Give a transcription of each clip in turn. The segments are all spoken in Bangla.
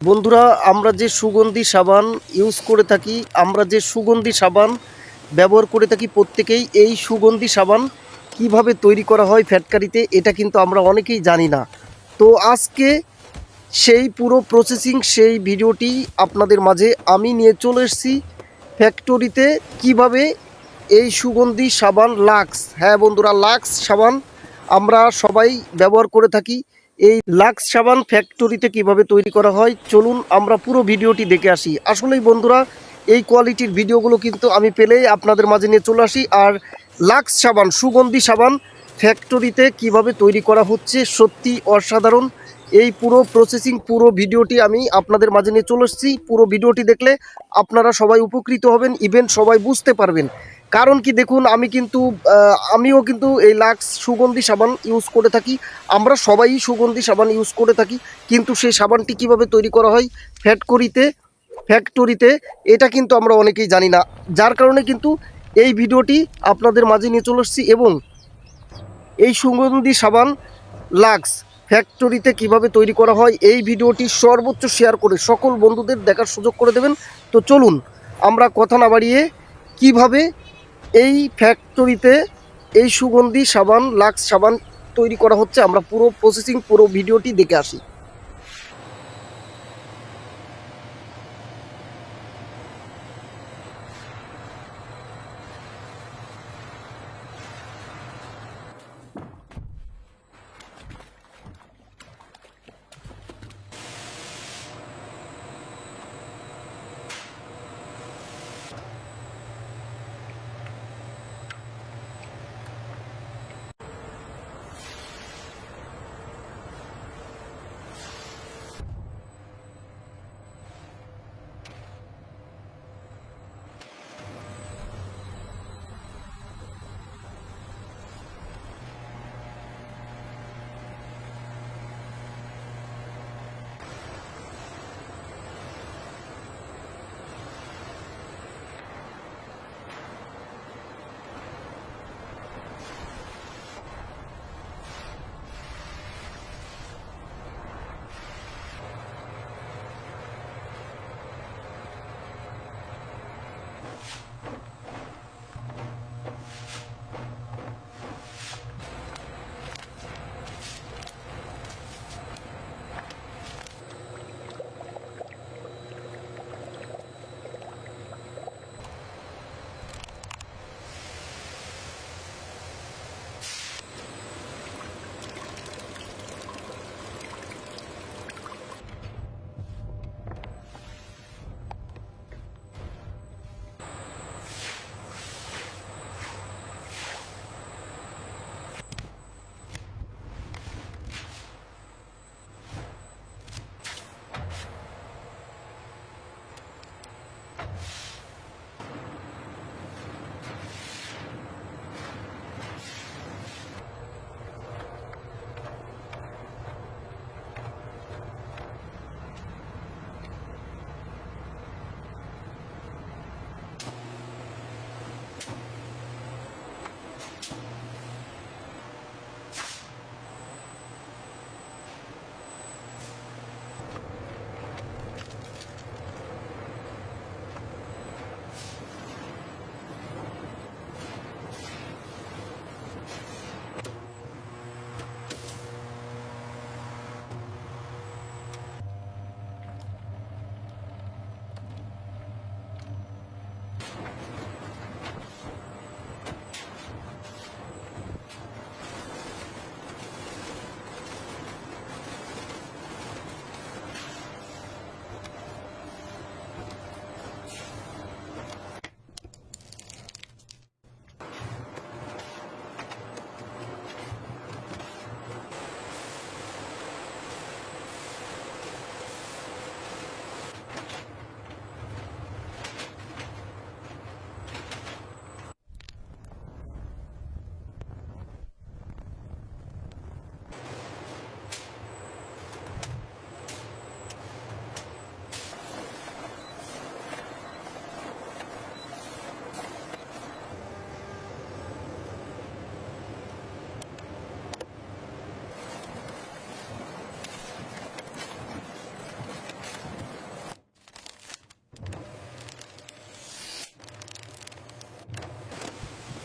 বন্ধুরা, আমরা যে সুগন্ধি সাবান ইউজ করে থাকি, আমরা যে সুগন্ধি সাবান ব্যবহার করে থাকি প্রত্যেকেই, এই সুগন্ধি সাবান কিভাবে তৈরি করা হয় ফ্যাক্টরিতে, এটা কিন্তু আমরা অনেকেই জানি না। তো আজকে সেই পুরো প্রসেসিং, সেই ভিডিওটি আপনাদের মাঝে আমি নিয়ে চলে এসেছি। ফ্যাক্টরিতে কিভাবে এই সুগন্ধি সাবান লাক্স, হ্যাঁ বন্ধুরা, লাক্স সাবান আমরা সবাই ব্যবহার করে থাকি। এই লাক্স সাবান ফ্যাক্টরিতে কিভাবে তৈরি করা হয়, চলুন আমরা পুরো ভিডিওটি দেখে আসি। আসলেই বন্ধুরা, এই কোয়ালিটির ভিডিওগুলো কিন্তু আমি পেলেই আপনাদের মাঝে নিয়ে চলে আসি। আর লাক্স সাবান, সুগন্ধি সাবান ফ্যাক্টরিতে কিভাবে তৈরি করা হচ্ছে, সত্যি অসাধারণ। এই পুরো প্রসেসিং, পুরো ভিডিওটি আমি আপনাদের মাঝে নিয়ে চলে এসেছি। পুরো ভিডিওটি দেখলে আপনারা সবাই উপকৃত হবেন, ইভেন সবাই বুঝতে পারবেন। কারণ কি দেখুন, আমিও কিন্তু এই লাক্স সুগন্ধি সাবান ইউজ করে থাকি। আমরা সবাই সুগন্ধি সাবান ইউজ করে থাকি, কিন্তু সেই সাবানটি কিভাবে তৈরি করা হয় ফ্যাক্টরিতে এটা কিন্তু আমরা অনেকেই জানি না। যার কারণে কিন্তু এই ভিডিওটি আপনাদের মাঝে নিয়ে চলে এসেছি। এবং এই সুগন্ধি সাবান লাক্স ফ্যাক্টরিতে কিভাবে তৈরি করা হয়, এই ভিডিওটি সর্বোচ্চ শেয়ার করে সকল বন্ধুদের দেখার সুযোগ করে দেবেন। তো চলুন আমরা কথা না বাড়িয়ে কিভাবে এই ফ্যাক্টরিতে এই সুগন্ধি সাবান লাক্স সাবান তৈরি করা হচ্ছে, আমরা পুরো প্রসেসিং, পুরো ভিডিওটি দেখে আসি।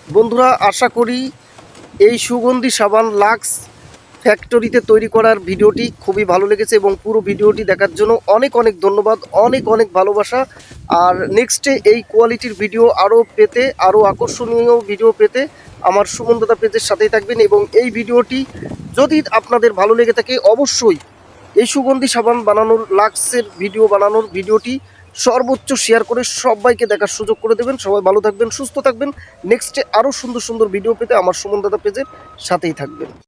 বন্ধুরা, আশা করি এই সুগন্ধি সাবান লাক্স ফ্যাক্টরিতে তৈরি করার ভিডিওটি খুবই ভালো লেগেছে এবং পুরো ভিডিওটি দেখার জন্য অনেক অনেক ধন্যবাদ, অনেক অনেক ভালোবাসা। আর নেক্সটে এই কোয়ালিটির ভিডিও আরও পেতে, আরও আকর্ষণীয় ভিডিও পেতে আমার সুমন দাদা পেজের সাথেই থাকবেন। এবং এই ভিডিওটি যদি আপনাদের ভালো লেগে থাকে অবশ্যই এই সুগন্ধি সাবান বানানোর লাক্সের ভিডিওটি সর্বোচ্চ শেয়ার করে সবাইকে দেখার সুযোগ করে দেবেন। সবাই ভালো থাকবেন, সুস্থ থাকবেন। নেক্সটে আরও সুন্দর সুন্দর ভিডিও পেতে আমার সুমন দাদা পেজের সাথেই থাকবেন।